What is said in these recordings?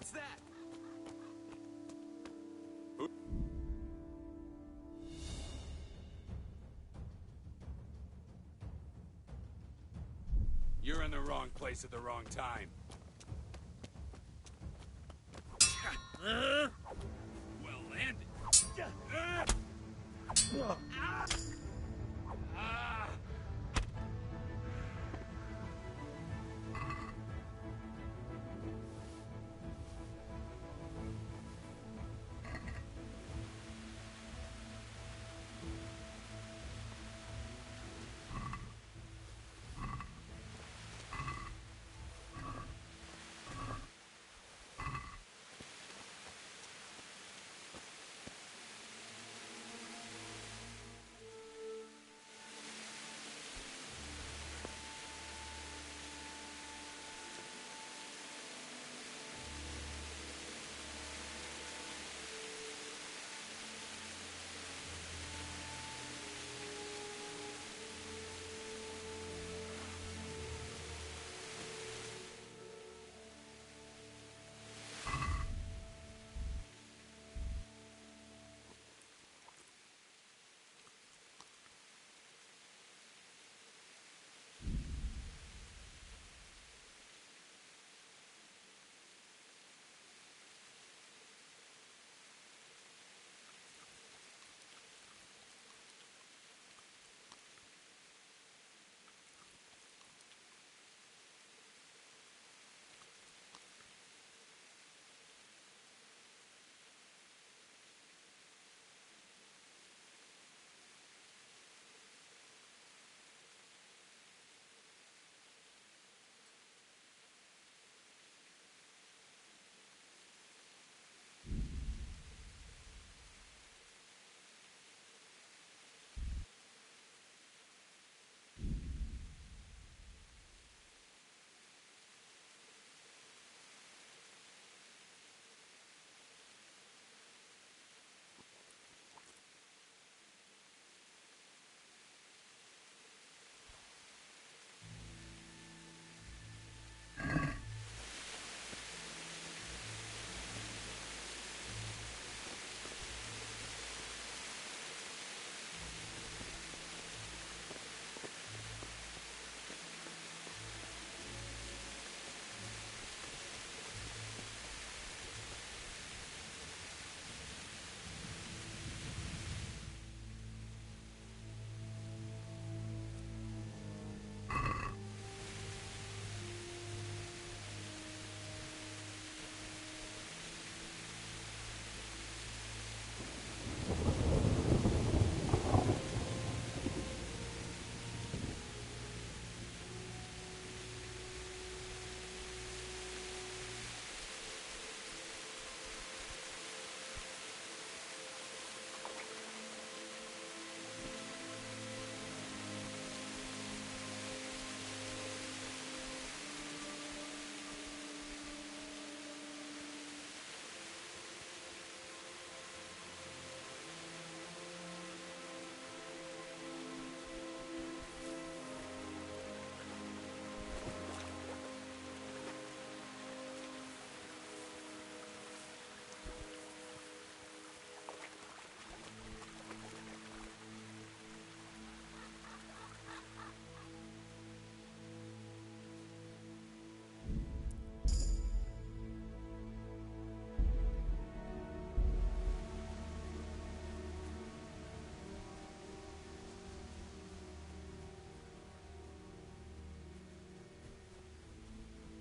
What's that? You're in the wrong place at the wrong time. Well landed.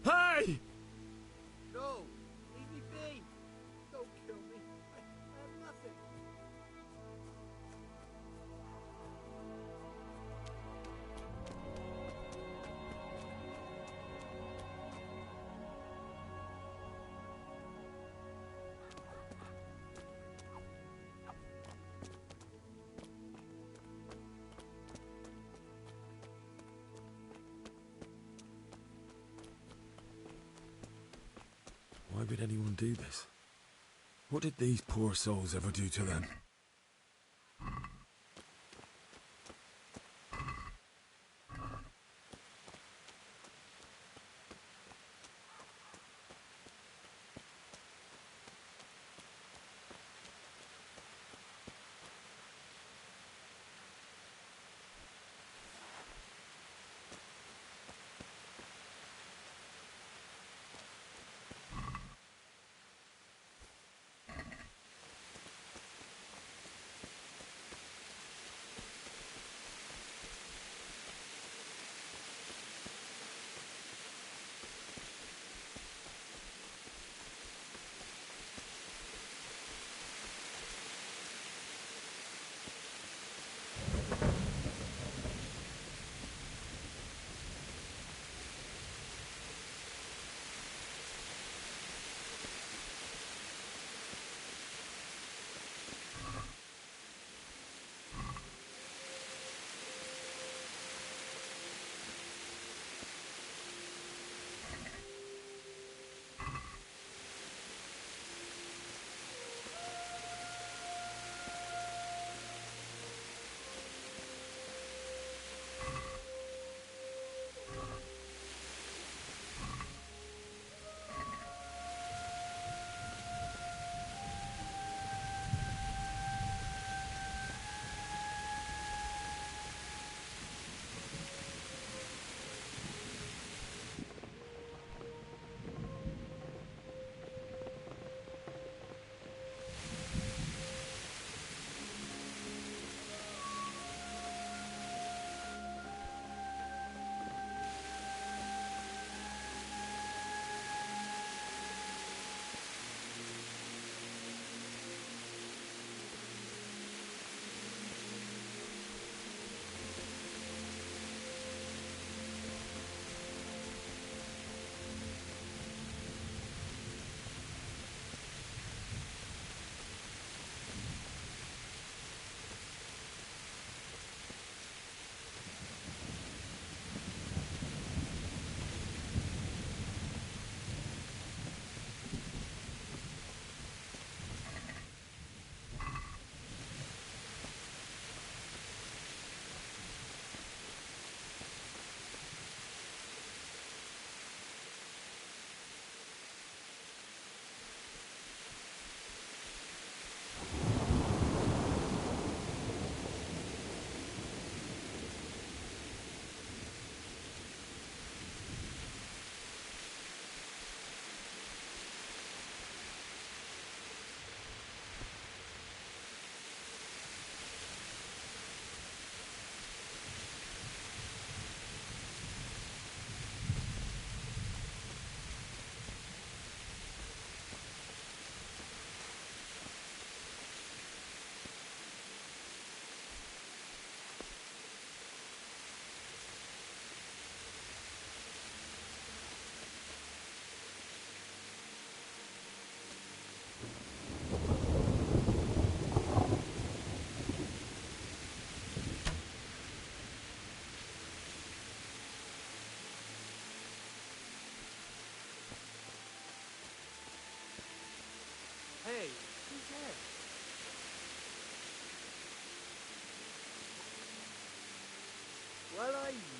Hey! No! Leave me be! Don't kill me! I have nothing! Why would anyone do this? What did these poor souls ever do to them?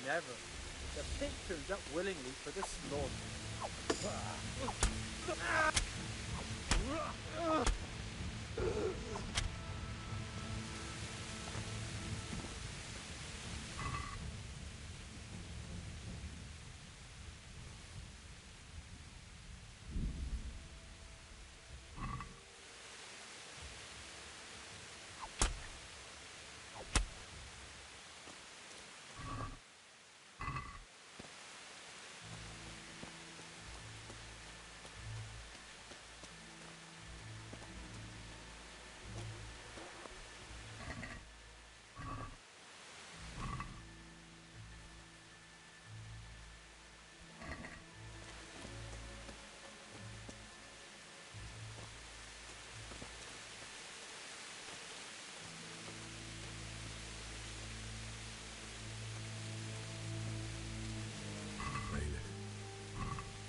Never. The pig turns up willingly for the slaughter.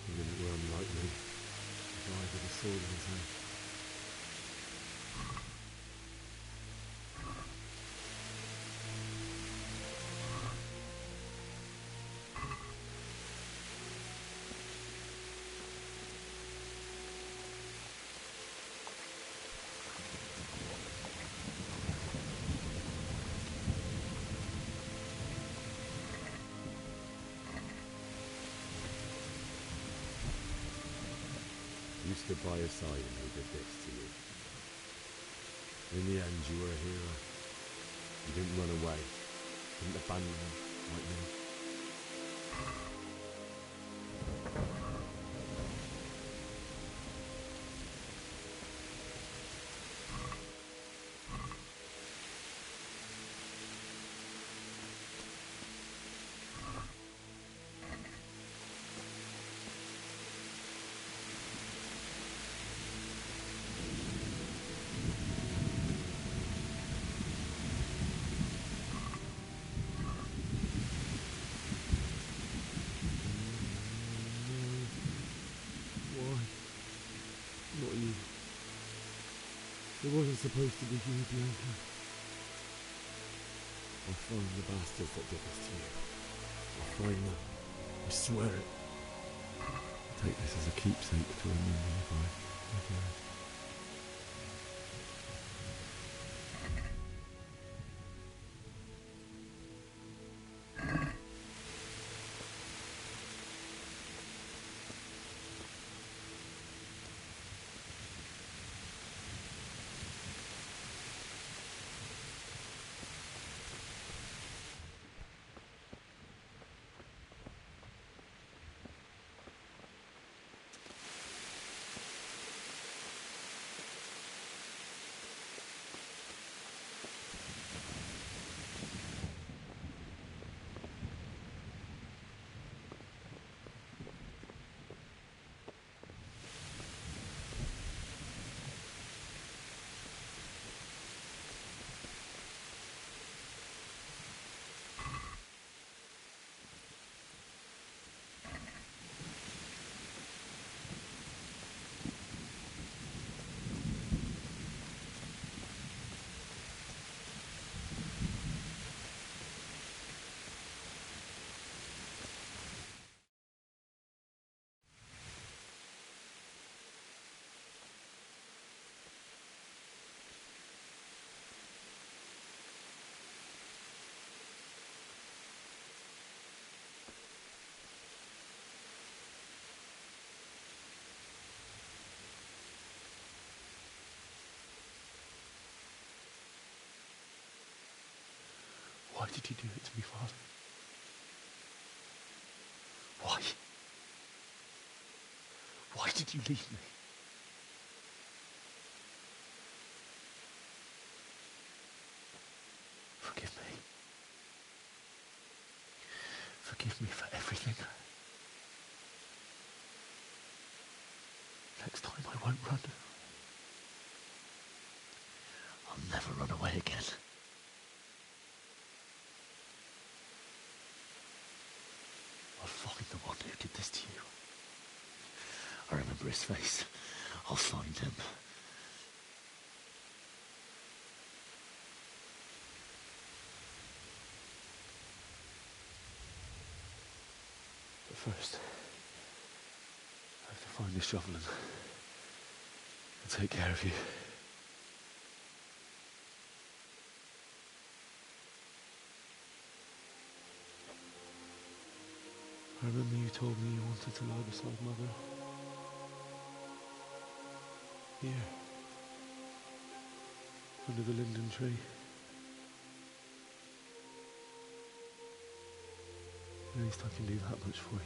He didn't run like me. He died with a sword in his hand. You stood by his side and he did this to you. In the end, you were a hero. You didn't run away. Didn't abandon him like me. Not you. It wasn't supposed to be you, Bianca. I'll find the bastards that did this to you. I'll find them. I swear it. I'll take this as a keepsake to remember if I die. Why did you do it to me, Father? Why? Why did you leave me? Forgive me. Forgive me for everything. Next time I won't run. I'll never run away again. I'll find the one who did this to you. I remember his face. I'll find him. First, I have to find a shovel and take care of you. I remember you told me you wanted to lie beside Mother. Here. Under the linden tree. At least I can do that much for you.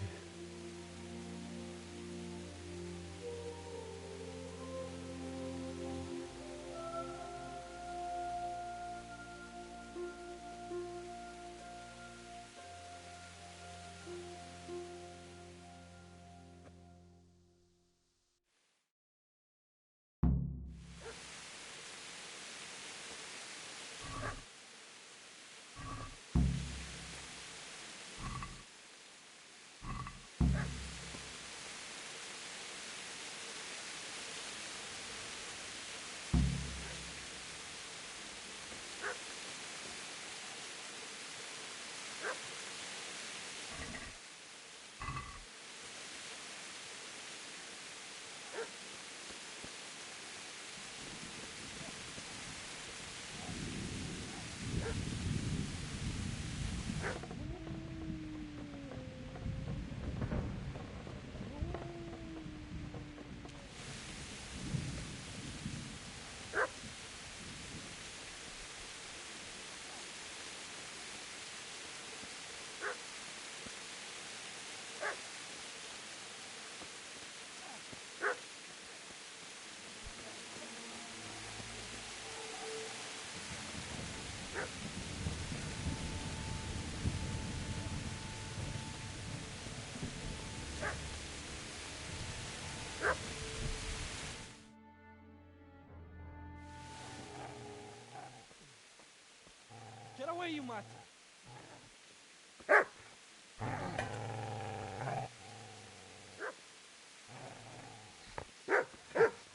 Get away, you mutt!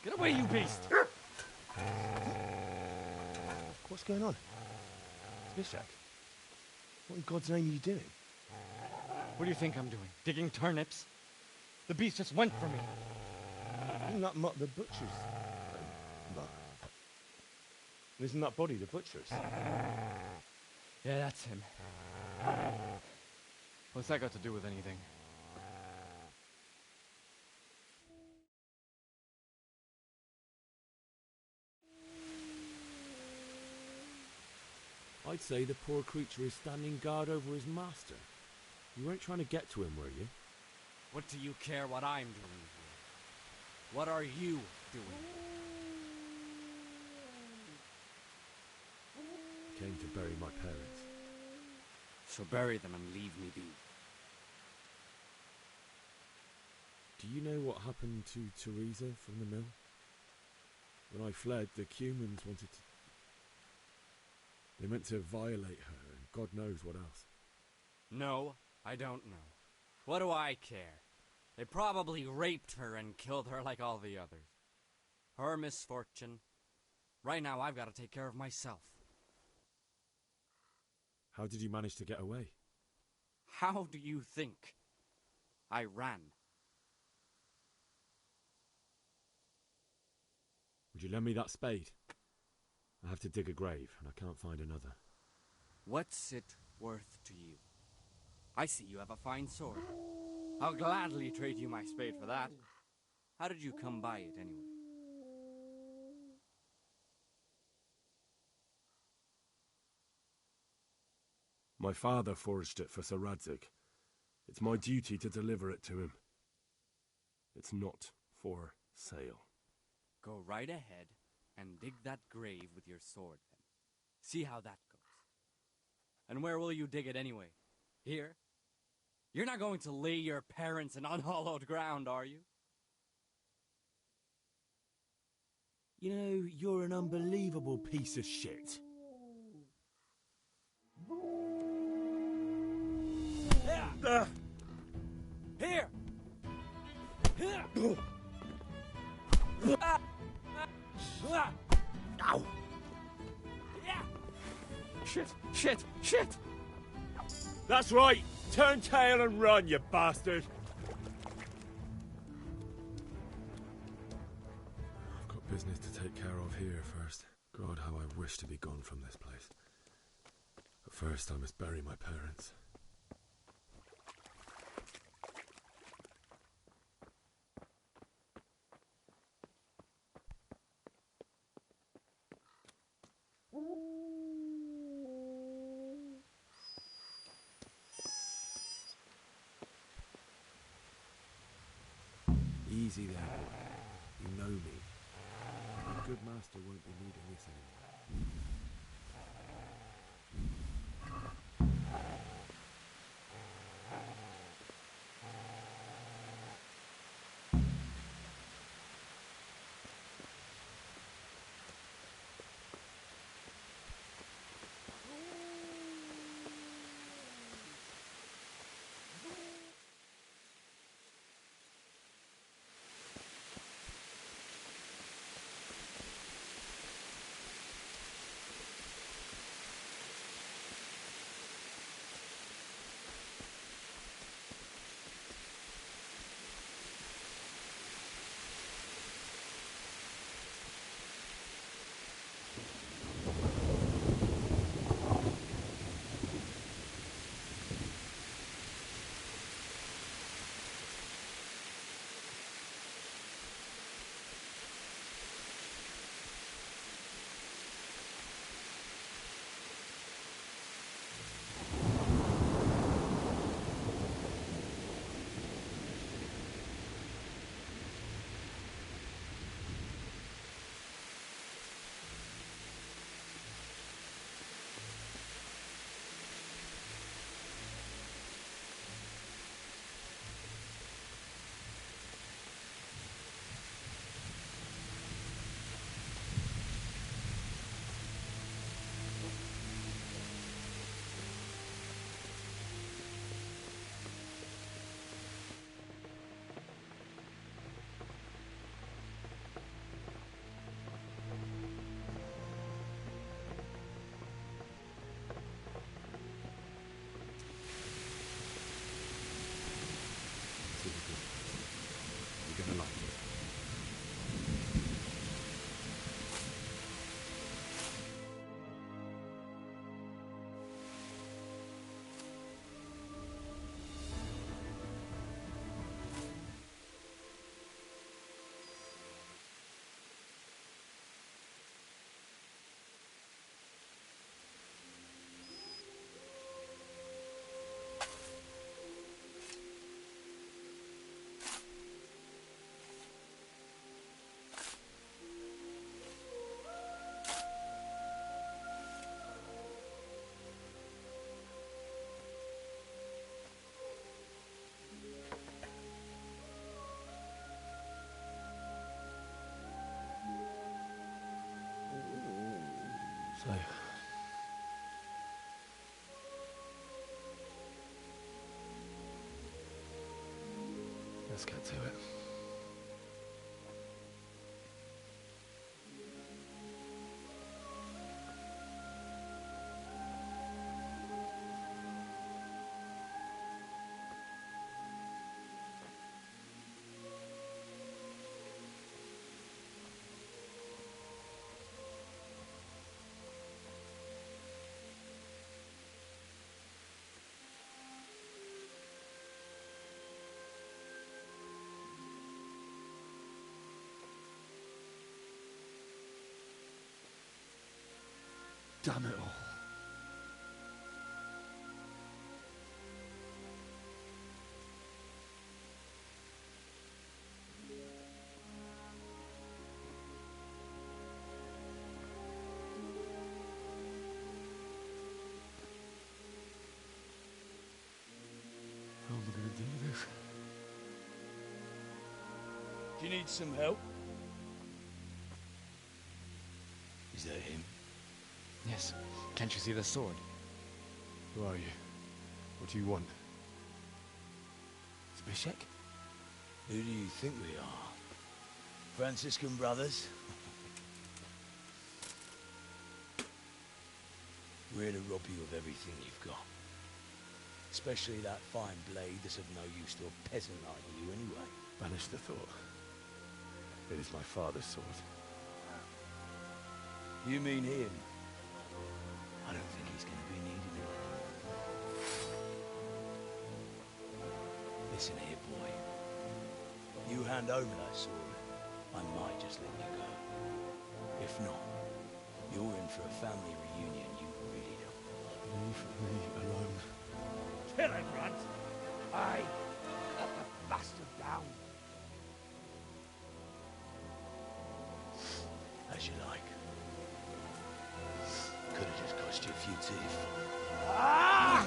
Get away, you beast! What's going on? Bishak? What in God's name are you doing? What do you think I'm doing? Digging turnips? The beast just went for me. Isn't that Mutt the butcher's? Mutt. Isn't that body the butcher's? Yeah, that's him. What's that got to do with anything? I'd say the poor creature is standing guard over his master. You weren't trying to get to him, were you? What do you care what I'm doing here? What are you doing? Came to bury my parents. So bury them and leave me be. Do you know what happened to Teresa from the mill? When I fled, the Cumans wanted to... They meant to violate her, and God knows what else. No, I don't know. What do I care? They probably raped her and killed her like all the others. Her misfortune. Right now, I've got to take care of myself. How did you manage to get away? How do you think? I ran. Would you lend me that spade? I have to dig a grave, and I can't find another. What's it worth to you? I see you have a fine sword. I'll gladly trade you my spade for that. How did you come by it, anyway? My father forged it for Sir Radzig. It's my duty to deliver it to him. It's not for sale. Go right ahead and dig that grave with your sword, then. See how that goes. And where will you dig it anyway? Here? You're not going to lay your parents in unhallowed ground, are you? You know, you're an unbelievable piece of shit. Here! Ow! Shit! Shit! Shit! That's right! Turn tail and run, you bastard! I've got business to take care of here first. God, how I wish to be gone from this place. But first I must bury my parents. Easy there, boy. You know me. A good master won't be needing this anymore. You're gonna like it. So, let's get to it. Damn it all. How am I going to do this? Do you need some help? Is that him? Yes. Can't you see the sword? Who are you? What do you want? Zbyszek? Who do you think we are? Franciscan brothers? We're here to rob you of everything you've got. Especially that fine blade that's of no use to a peasant like you anyway. Banish the thought. It is my father's sword. You mean him? I don't think he's going to be needing it. Listen here, boy. You hand over that sword, I might just let you go. If not, you're in for a family reunion you really don't want. Leave me alone. Kill him, Runt! Aye! Cut the bastard down! As you like. Could have just cost you a few teeth. Ah!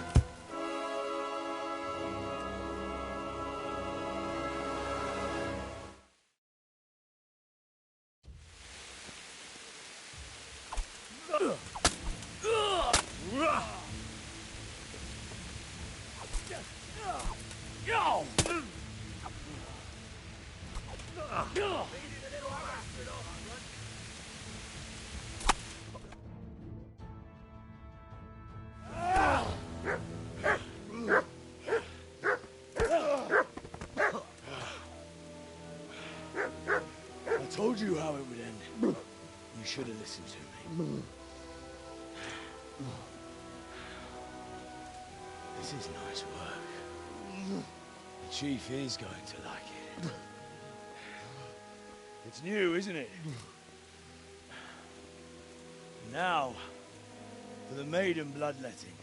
I told you how it would end. You should have listened to me. This is nice work. The chief is going to like it. It's new, isn't it? Now, for the maiden bloodletting.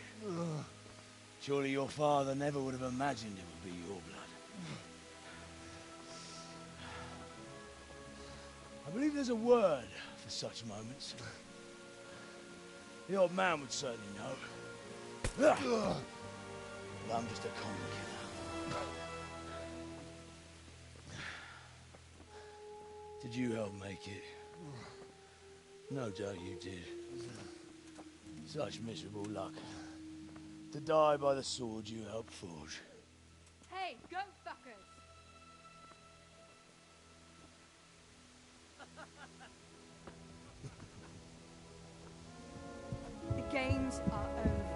Surely your father never would have imagined it would be your blood. I believe there's a word for such moments. The old man would certainly know. But I'm just a common killer. Did you help make it? No doubt you did. Such miserable luck. To die by the sword you helped forge. Hey, goat fuckers! The games are over.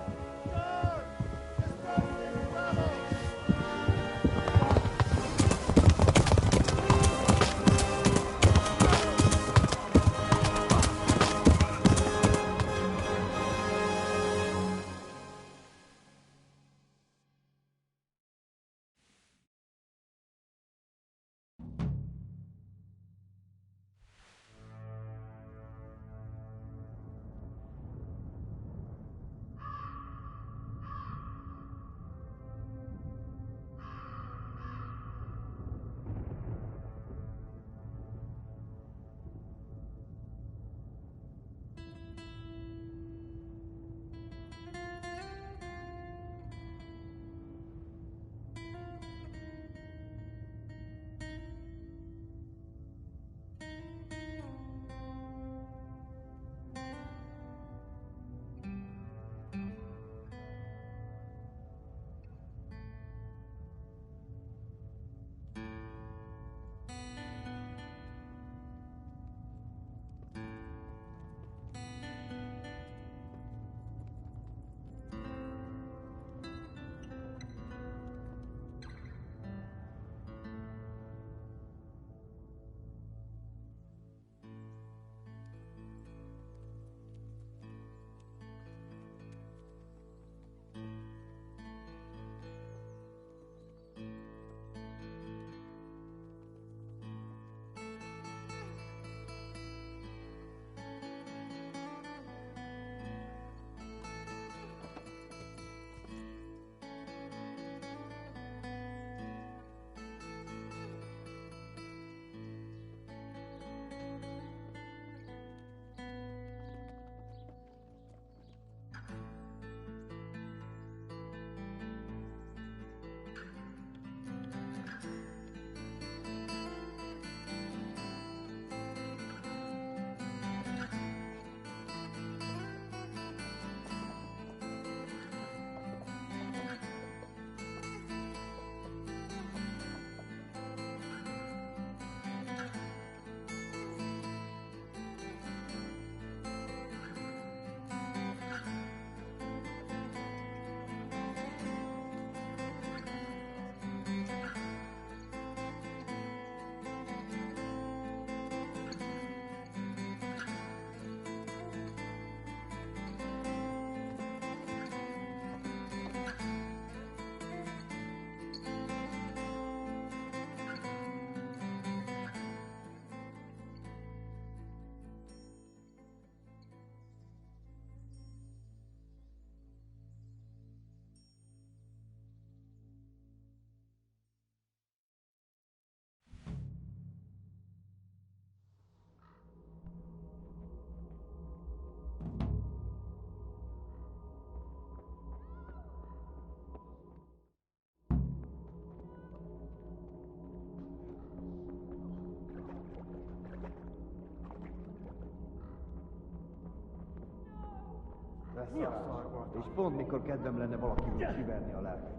És pont mikor kedvem lenne valakinek kiverni a lelket.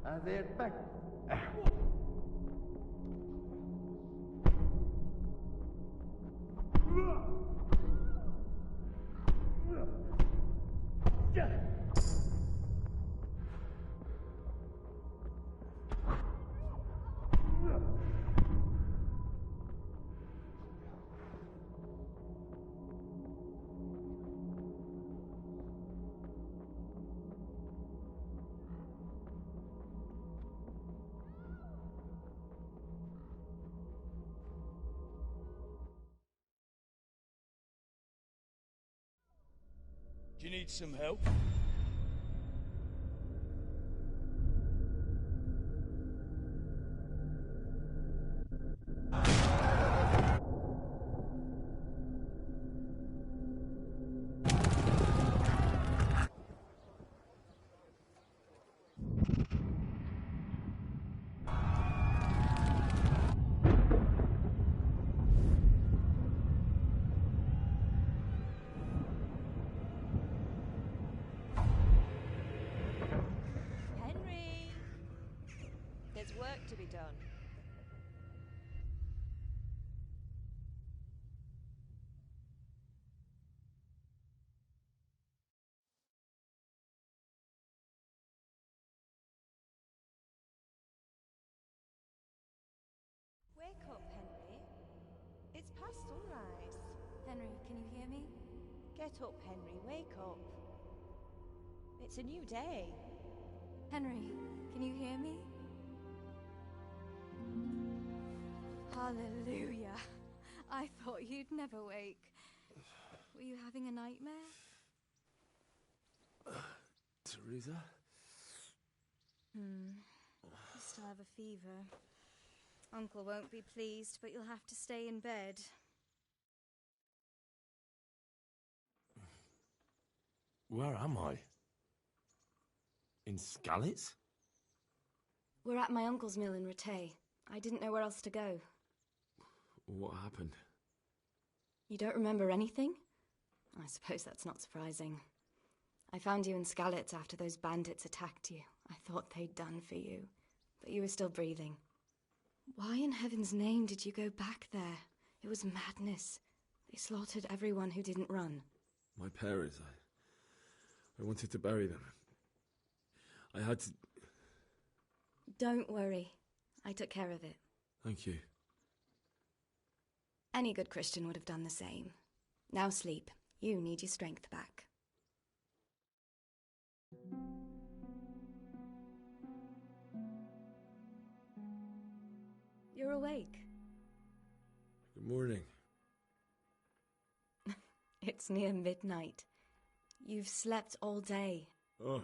Ezért meg... Do you need some help? Henry! There's work to be done. Wake up, Henry. It's past sunrise. Henry, can you hear me? Get up, Henry. Wake up. It's a new day. Henry, can you hear me? Hallelujah. I thought you'd never wake. Were you having a nightmare? Teresa? You still have a fever. Uncle won't be pleased, but you'll have to stay in bed. Where am I? In Skalitz? We're at my uncle's mill in Rattay. I didn't know where else to go. What happened? You don't remember anything? I suppose that's not surprising. I found you in Skalitz after those bandits attacked you. I thought they'd done for you, but you were still breathing. Why in heaven's name did you go back there? It was madness. They slaughtered everyone who didn't run. My parents, I wanted to bury them. I had to... Don't worry. I took care of it. Thank you. Any good Christian would have done the same. Now sleep. You need your strength back. You're awake. Good morning. It's near midnight. You've slept all day. Oh.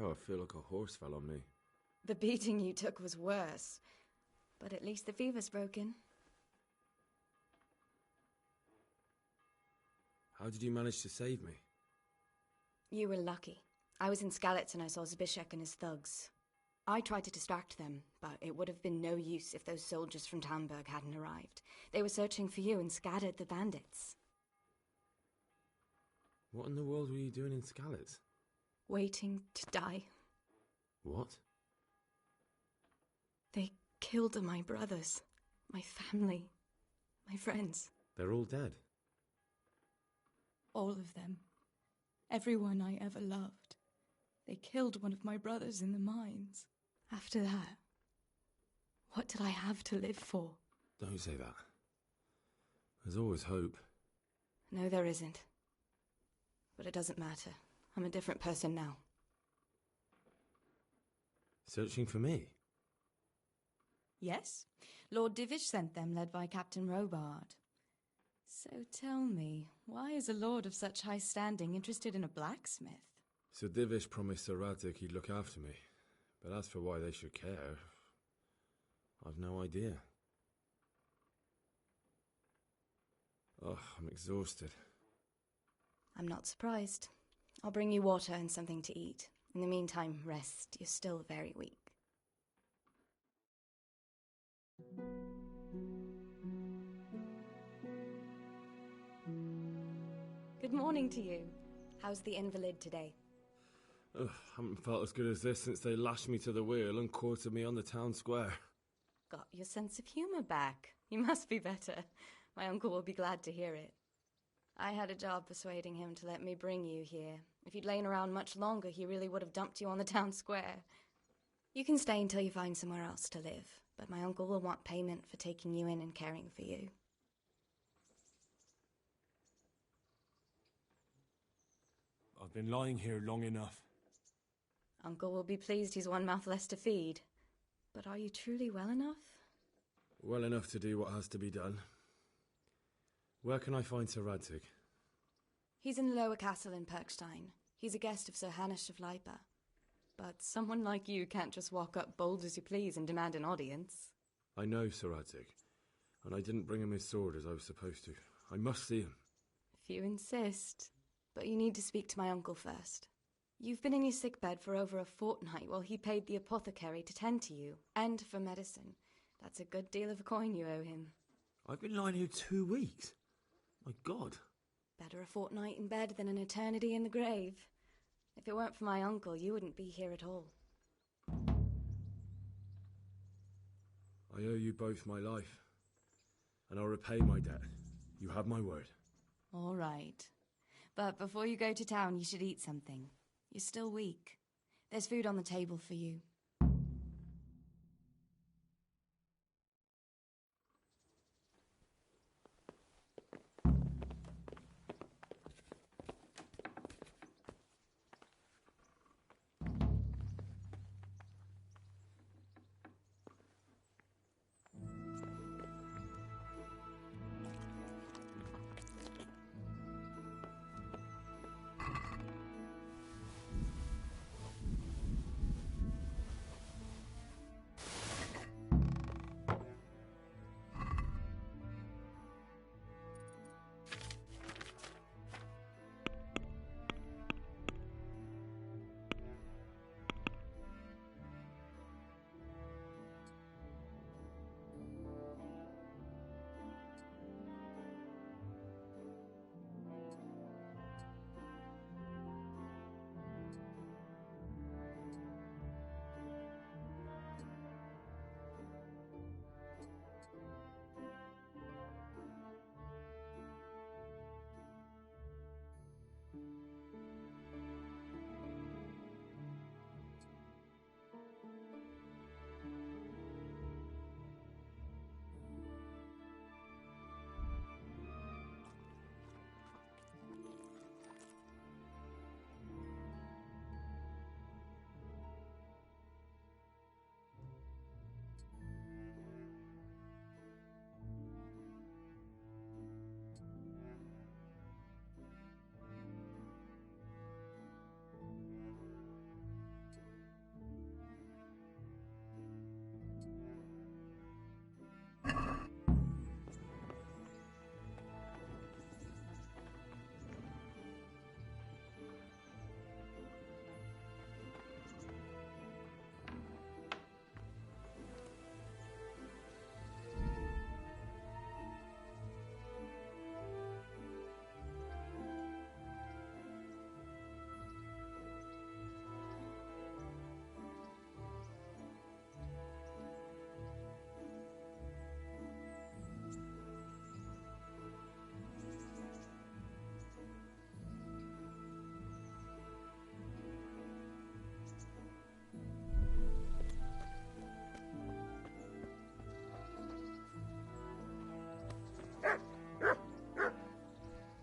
Oh, I feel like a horse fell on me. The beating you took was worse. But at least the fever's broken. How did you manage to save me? You were lucky. I was in Skalitz and I saw Zbyszek and his thugs. I tried to distract them, but it would have been no use if those soldiers from Tamburg hadn't arrived. They were searching for you and scattered the bandits. What in the world were you doing in Skalitz? Waiting to die. What? They killed my brothers, my family, my friends. They're all dead. All of them. Everyone I ever loved. They killed one of my brothers in the mines. After that, what did I have to live for? Don't say that. There's always hope. No, there isn't. But it doesn't matter. I'm a different person now. Searching for me? Yes. Lord Divish sent them, led by Captain Robard. So tell me, why is a lord of such high standing interested in a blacksmith? Sir Divish promised Sir Radek he'd look after me. But as for why they should care, I've no idea. Oh, I'm exhausted. I'm not surprised. I'll bring you water and something to eat. In the meantime, rest. You're still very weak. morning to you. How's the invalid today? Ugh, haven't felt as good as this since they lashed me to the wheel and quartered me on the town square. Got your sense of humor back. You must be better. My uncle will be glad to hear it. I had a job persuading him to let me bring you here. If you'd lain around much longer, he really would have dumped you on the town square. You can stay until you find somewhere else to live, but my uncle will want payment for taking you in and caring for you. I've been lying here long enough. Uncle will be pleased he's one mouth less to feed. But are you truly well enough? Well enough to do what has to be done. Where can I find Sir Radzig? He's in the lower castle in Perkstein. He's a guest of Sir Hanush of Leipa. But someone like you can't just walk up bold as you please and demand an audience. I know Sir Radzig, and I didn't bring him his sword as I was supposed to. I must see him. If you insist. But you need to speak to my uncle first. You've been in your sickbed for over a fortnight while he paid the apothecary to tend to you, and for medicine. That's a good deal of a coin you owe him. I've been lying here 2 weeks. My God. Better a fortnight in bed than an eternity in the grave. If it weren't for my uncle, you wouldn't be here at all. I owe you both my life, and I'll repay my debt. You have my word. All right. But before you go to town, you should eat something. You're still weak. There's food on the table for you.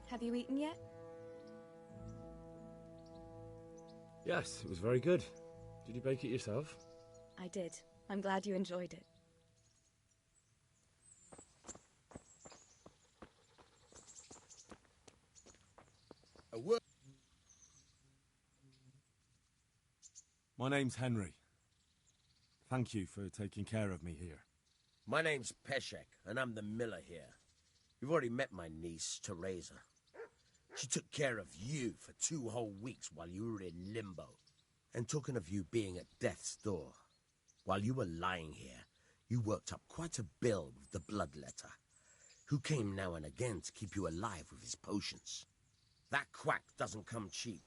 Have you eaten yet? Yes, it was very good. Did you bake it yourself? I did. I'm glad you enjoyed it. My name's Henry. Thank you for taking care of me here. My name's Peshek, and I'm the miller here. You've already met my niece, Teresa. She took care of you for 2 whole weeks while you were in limbo. And talking of you being at death's door, while you were lying here, you worked up quite a bill with the bloodletter, who came now and again to keep you alive with his potions. That quack doesn't come cheap.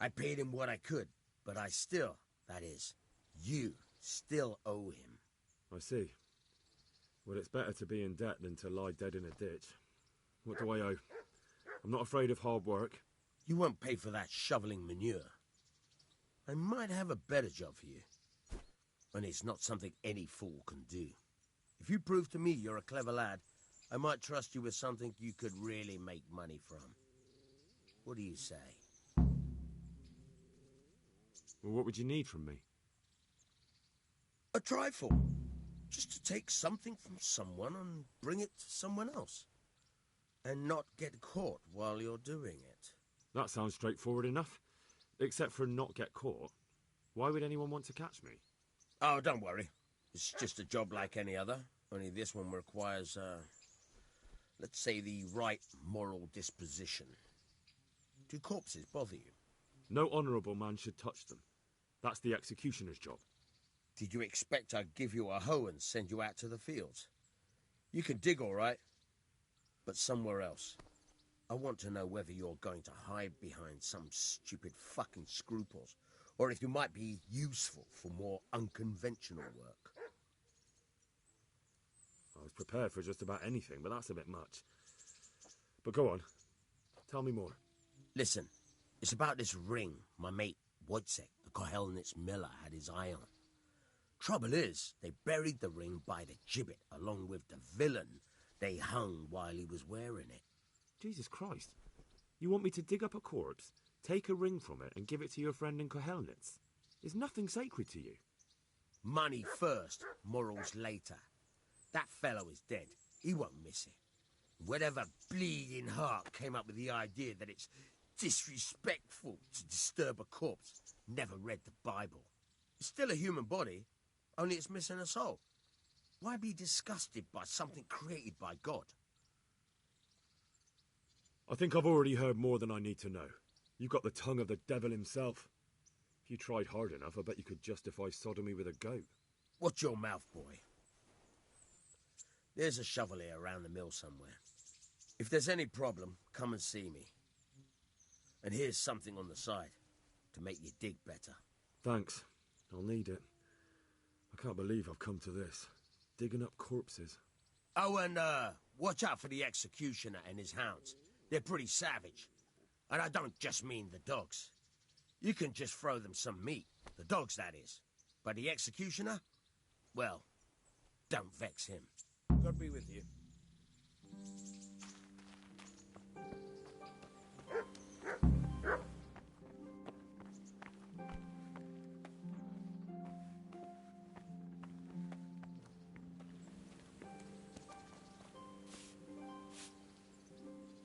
I paid him what I could, but I still, that is, you still owe him. I see. Well, it's better to be in debt than to lie dead in a ditch. What do I owe? I'm not afraid of hard work. You won't pay for that shoveling manure. I might have a better job for you. And it's not something any fool can do. If you prove to me you're a clever lad, I might trust you with something you could really make money from. What do you say? Well, what would you need from me? A trifle. Just to take something from someone and bring it to someone else. And not get caught while you're doing it. That sounds straightforward enough. Except for not get caught. Why would anyone want to catch me? Oh, don't worry. It's just a job like any other. Only this one requires, let's say, the right moral disposition. Do corpses bother you? No honourable man should touch them. That's the executioner's job. Did you expect I'd give you a hoe and send you out to the fields? You can dig all right, but somewhere else. I want to know whether you're going to hide behind some stupid fucking scruples, or if you might be useful for more unconventional work. I was prepared for just about anything, but that's a bit much. But go on. Tell me more. Listen, it's about this ring my mate Wojciech, the Kohelnitz miller, had his eye on. Trouble is, they buried the ring by the gibbet along with the villain they hung while he was wearing it. Jesus Christ. You want me to dig up a corpse, take a ring from it, and give it to your friend in Kohelnitz? Is nothing sacred to you? Money first, morals later. That fellow is dead. He won't miss it. Whatever bleeding heart came up with the idea that it's disrespectful to disturb a corpse never read the Bible. It's still a human body, only it's missing a soul. Why be disgusted by something created by God? I think I've already heard more than I need to know. You've got the tongue of the devil himself. If you tried hard enough, I bet you could justify sodomy with a goat. Watch your mouth, boy. There's a shovel here around the mill somewhere. If there's any problem, come and see me. And here's something on the side to make you dig better. Thanks. I'll need it. I can't believe I've come to this. Digging up corpses. Oh, and watch out for the executioner and his hounds. They're pretty savage. And I don't just mean the dogs. You can just throw them some meat. The dogs, that is. But the executioner? Well, don't vex him. God be with you.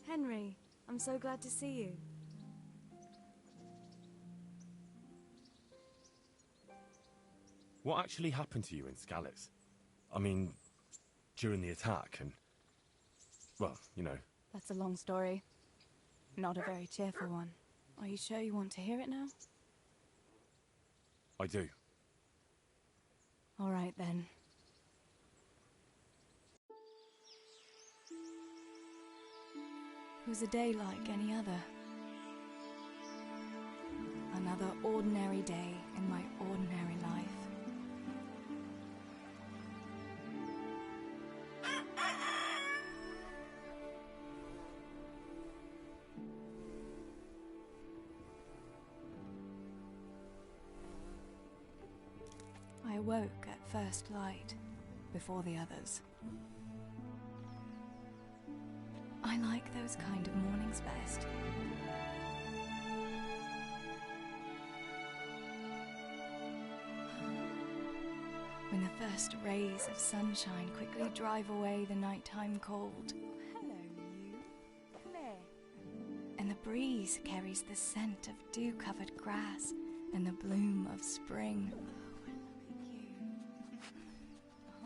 Henry, I'm so glad to see you. What actually happened to you in Skalitz? I mean, during the attack and... well, you know. That's a long story. Not a very cheerful one. Are you sure you want to hear it now? I do. All right, then. It was a day like any other. Another ordinary day in my ordinary life. I awoke at first light, before the others. I like those kind of mornings best. When the first rays of sunshine quickly drive away the nighttime cold. Hello, you. Claire. And the breeze carries the scent of dew-covered grass and the bloom of spring.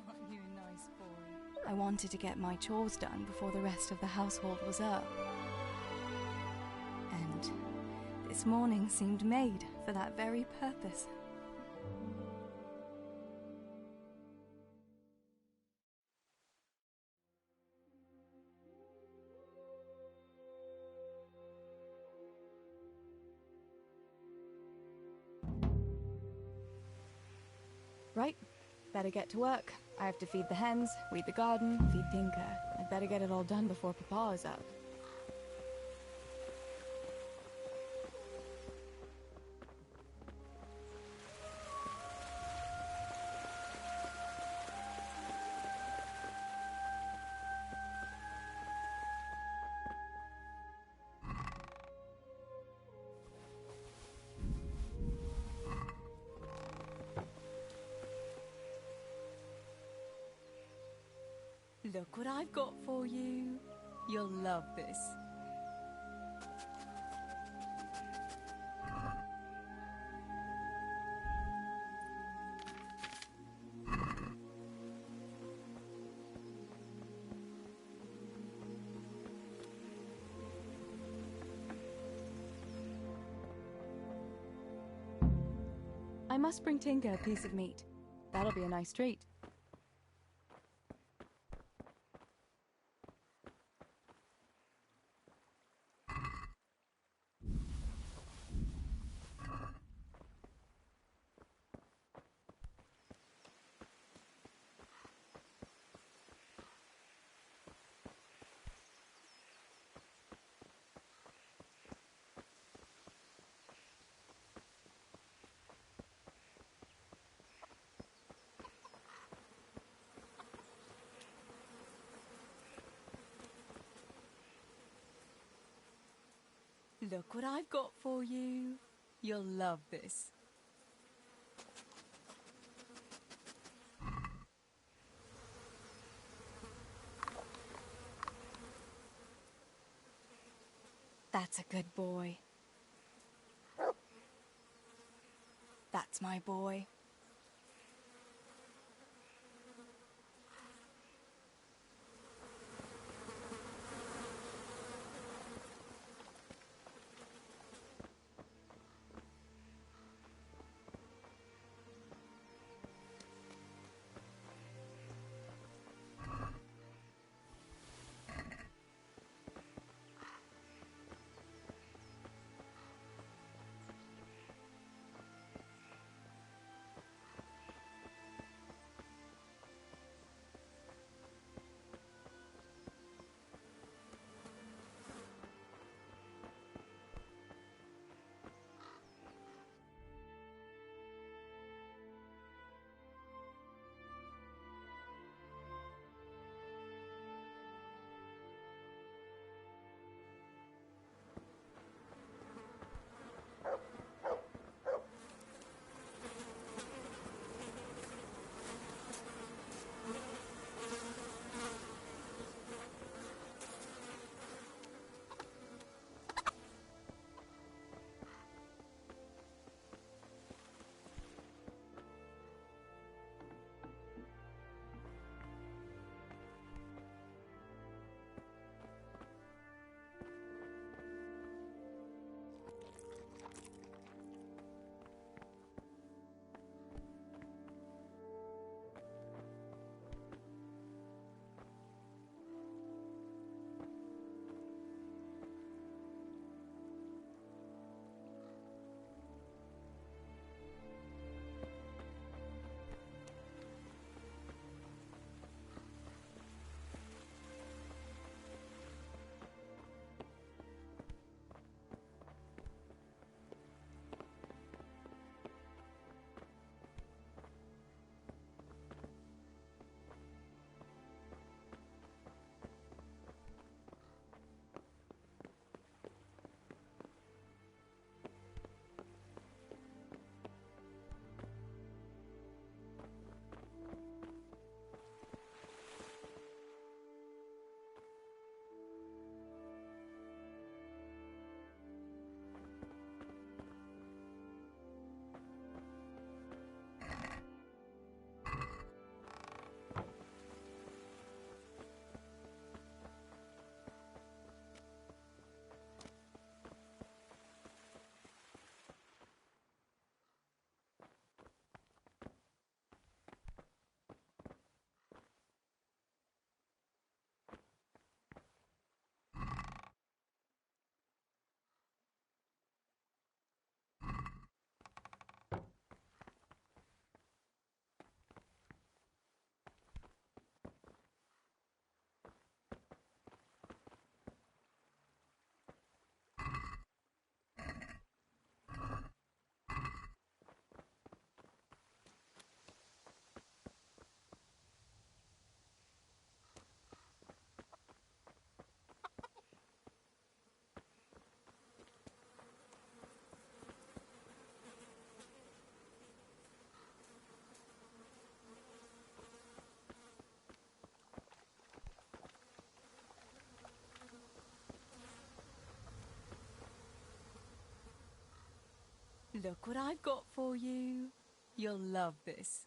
Aren't you a nice boy? I wanted to get my chores done before the rest of the household was up. And this morning seemed made for that very purpose. Right, better get to work. I have to feed the hens, weed the garden, feed Tinker. I'd better get it all done before Papa is up. Look what I've got for you. You'll love this. I must bring Tinker a piece of meat. That'll be a nice treat. Look what I've got for you. You'll love this. That's a good boy. That's my boy. Look what I've got for you. You'll love this.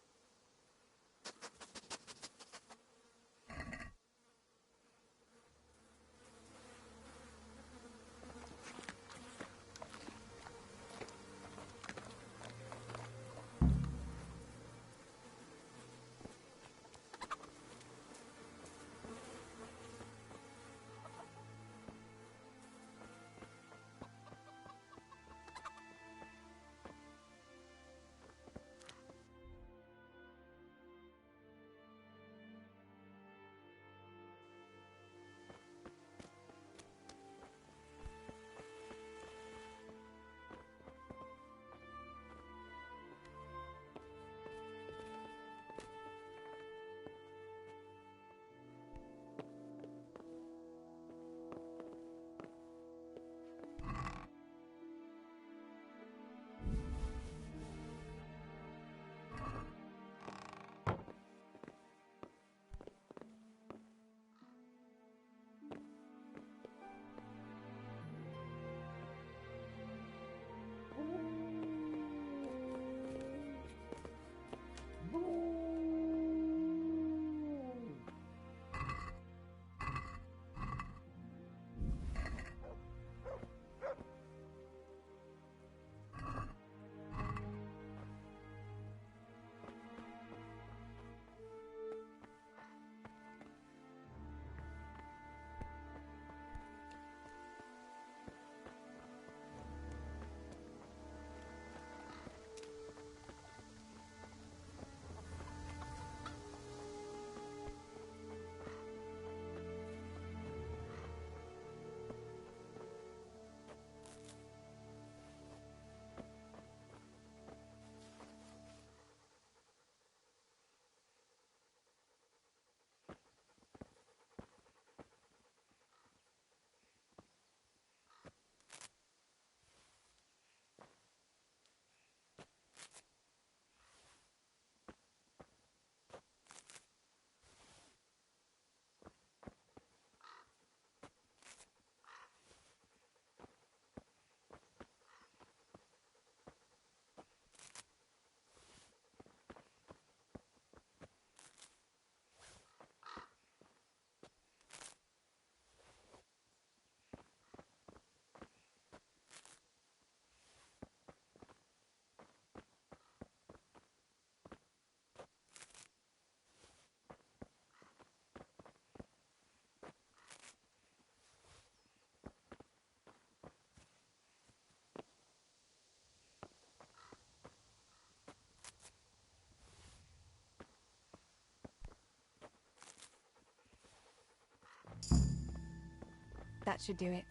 That should do it.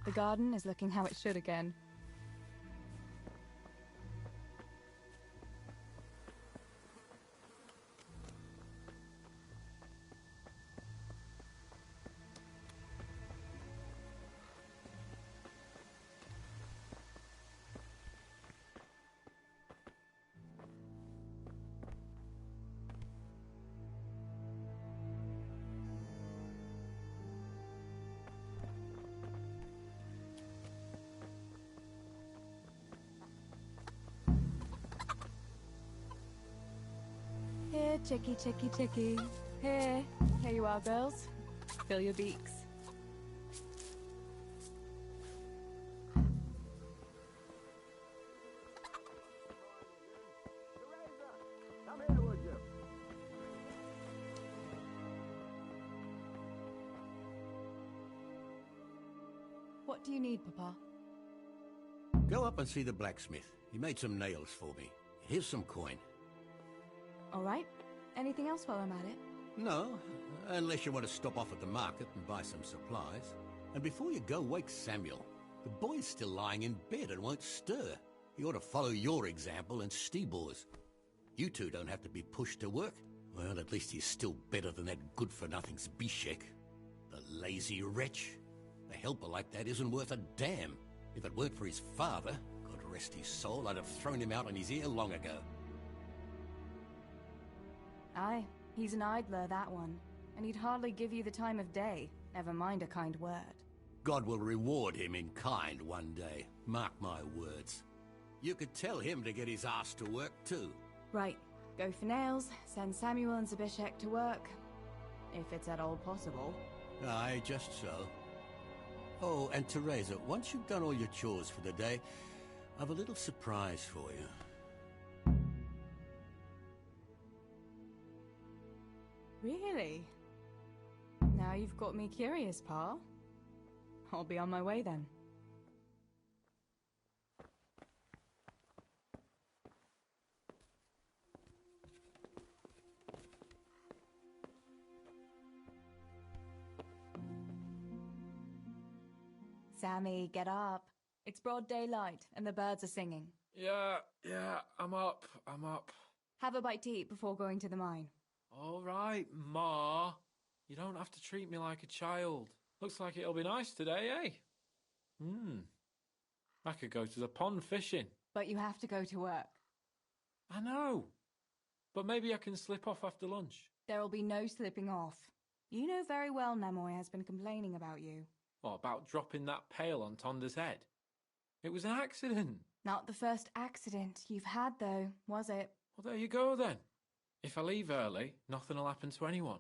The garden is looking how it should again. Here, chickie, chickie, chickie. Here. Here you are, girls. Fill your beaks. Come here, would you? What do you need, Papa? Go up and see the blacksmith. He made some nails for me. Here's some coin. All right. Anything else while I'm at it? No, unless you want to stop off at the market and buy some supplies. And before you go, wake Samuel. The boy's still lying in bed and won't stir. He ought to follow your example and Stebor's. You two don't have to be pushed to work. Well, at least he's still better than that good-for-nothing Zbyszek. The lazy wretch. A helper like that isn't worth a damn. If it weren't for his father, God rest his soul, I'd have thrown him out on his ear long ago. Aye, he's an idler, that one. And he'd hardly give you the time of day, never mind a kind word. God will reward him in kind one day, mark my words. You could tell him to get his ass to work too. Right. Go for nails, send Samuel and Zabishek to work. If it's at all possible. Aye, just so. Oh, and Teresa, once you've done all your chores for the day, I've a little surprise for you. Really? Now you've got me curious, Pa. I'll be on my way then. Sammy, get up. It's broad daylight, and the birds are singing. Yeah, I'm up. Have a bite to eat before going to the mine. All right, Ma. You don't have to treat me like a child. Looks like it'll be nice today, eh? I could go to the pond fishing. But you have to go to work. I know. But maybe I can slip off after lunch. There'll be no slipping off. You know very well Nemoy has been complaining about you. What, about dropping that pail on Tonda's head? It was an accident. Not the first accident you've had, though, was it? Well, there you go, then. If I leave early, nothing will happen to anyone.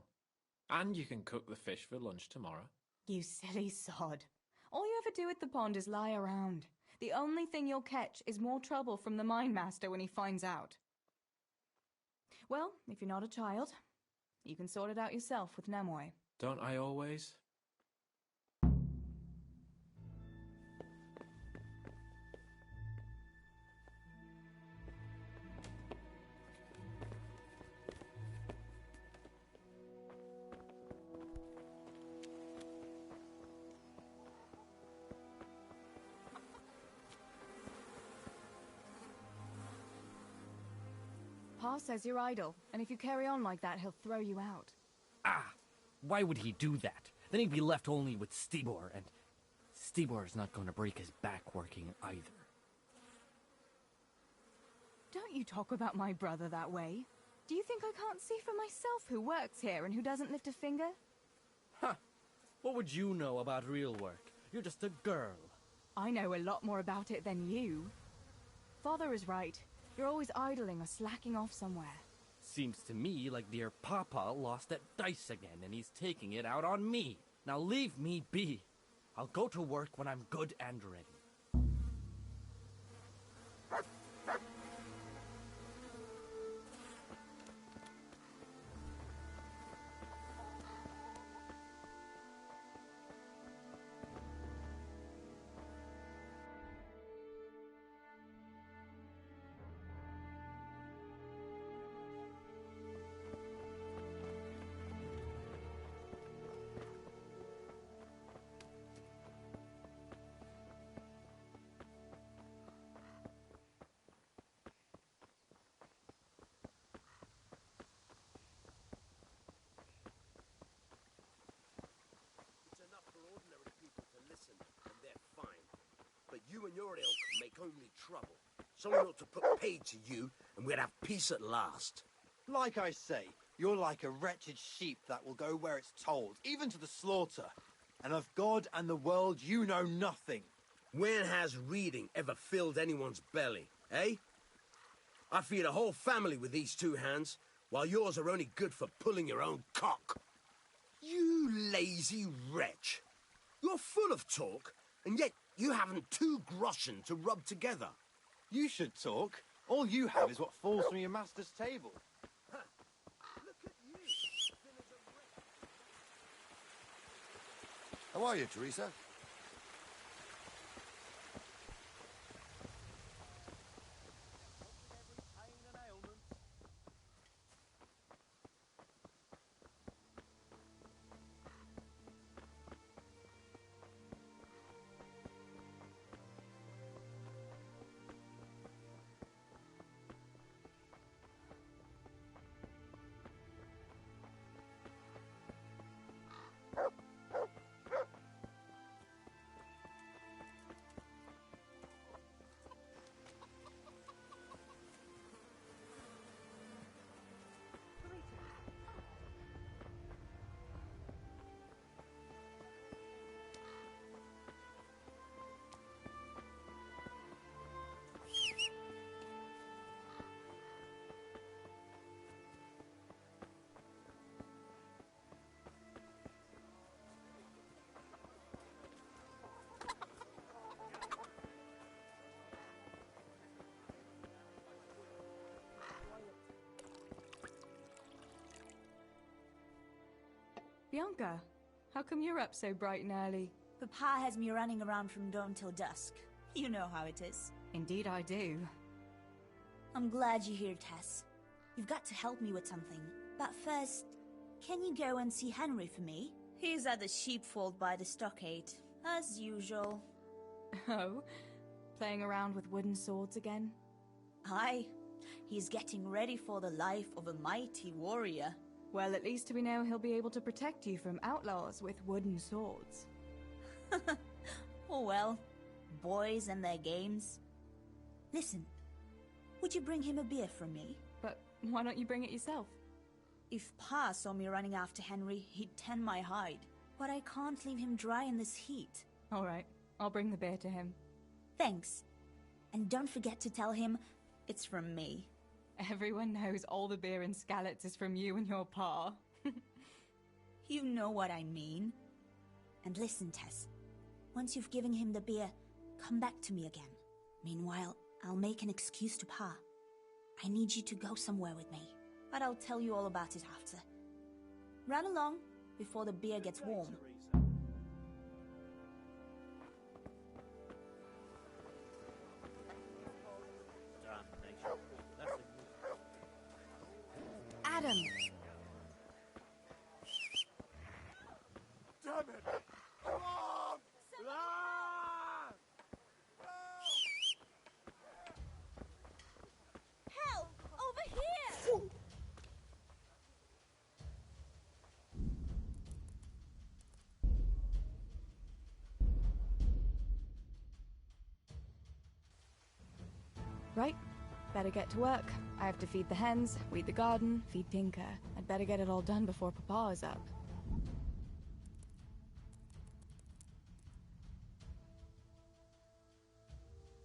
And you can cook the fish for lunch tomorrow. You silly sod. All you ever do at the pond is lie around. The only thing you'll catch is more trouble from the mine master when he finds out. Well, if you're not a child, you can sort it out yourself with Nemoy. Don't I always? Pa says you're idle, and if you carry on like that, he'll throw you out. Ah! Why would he do that? Then he'd be left only with Stibor, and Stibor's not going to break his back working either. Don't you talk about my brother that way. Do you think I can't see for myself who works here and who doesn't lift a finger? Huh! What would you know about real work? You're just a girl. I know a lot more about it than you. Father is right. You're always idling or slacking off somewhere. Seems to me like dear Papa lost at dice again and he's taking it out on me. Now leave me be. I'll go to work when I'm good and ready. You and your ilk make only trouble. Someone ought to put pay to you, and we'd have peace at last. Like I say, you're like a wretched sheep that will go where it's told, even to the slaughter. And of God and the world you know nothing. When has reading ever filled anyone's belly, eh? I feed a whole family with these two hands, while yours are only good for pulling your own cock. You lazy wretch. You're full of talk, and yet you haven't 2 groschen to rub together. You should talk. All you have is what falls from your master's table. Huh. Look at you. How are you, Teresa? Bianca, how come you're up so bright and early? Papa has me running around from dawn till dusk. You know how it is. Indeed I do. I'm glad you're here, Tess. You've got to help me with something. But first, can you go and see Henry for me? He's at the sheepfold by the stockade, as usual. Oh? Playing around with wooden swords again? Aye. He's getting ready for the life of a mighty warrior. Well, at least we know he'll be able to protect you from outlaws with wooden swords. Oh well, boys and their games. Listen, would you bring him a beer from me? But why don't you bring it yourself? If Pa saw me running after Henry, he'd tan my hide. But I can't leave him dry in this heat. All right, I'll bring the beer to him. Thanks. And don't forget to tell him it's from me. Everyone knows all the beer in Skalitz is from you and your pa. You know what I mean. And listen, Tess. Once you've given him the beer, come back to me again. Meanwhile, I'll make an excuse to Pa. I need you to go somewhere with me, but I'll tell you all about it after. Run along before the beer gets warm. Adam! Damn it! Mom! Help! Over here! Right, better get to work. I have to feed the hens, weed the garden, feed Pinker. I'd better get it all done before Papa is up.